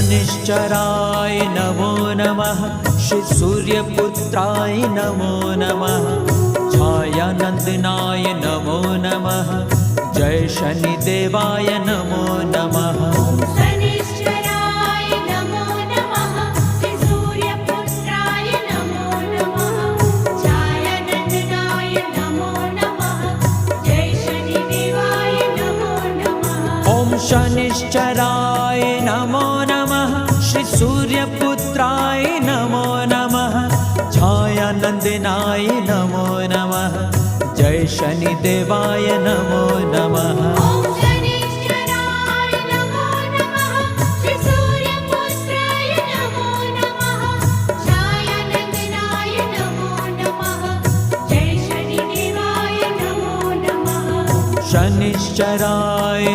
शनिश्चराय नमो नमः, श्री सूर्यपुत्राय नमो नमः, छायानंदनाय नमो नमः, जय शनिदेवाय नमो नमः। शनिश्चराय नमो नमः, श्री सूर्यपुत्राय नमो नमः, छायानंदनाय नमो नमः, जय शनिदेवाय नमो नमः। ओम शनिश्चराय नमो नमः, श्री सूर्यपुत्राय नमो नमः, छायानंदनाय नमो नमः, जय शनिदेवाय नमो नमः। ओम शनिश्चराय नमो नमः, श्री सूर्यपुत्राय नमो नमः, छायानंदनाय नमो नमः, जय शनिदेवाय नमो नमः। शनिश्चराय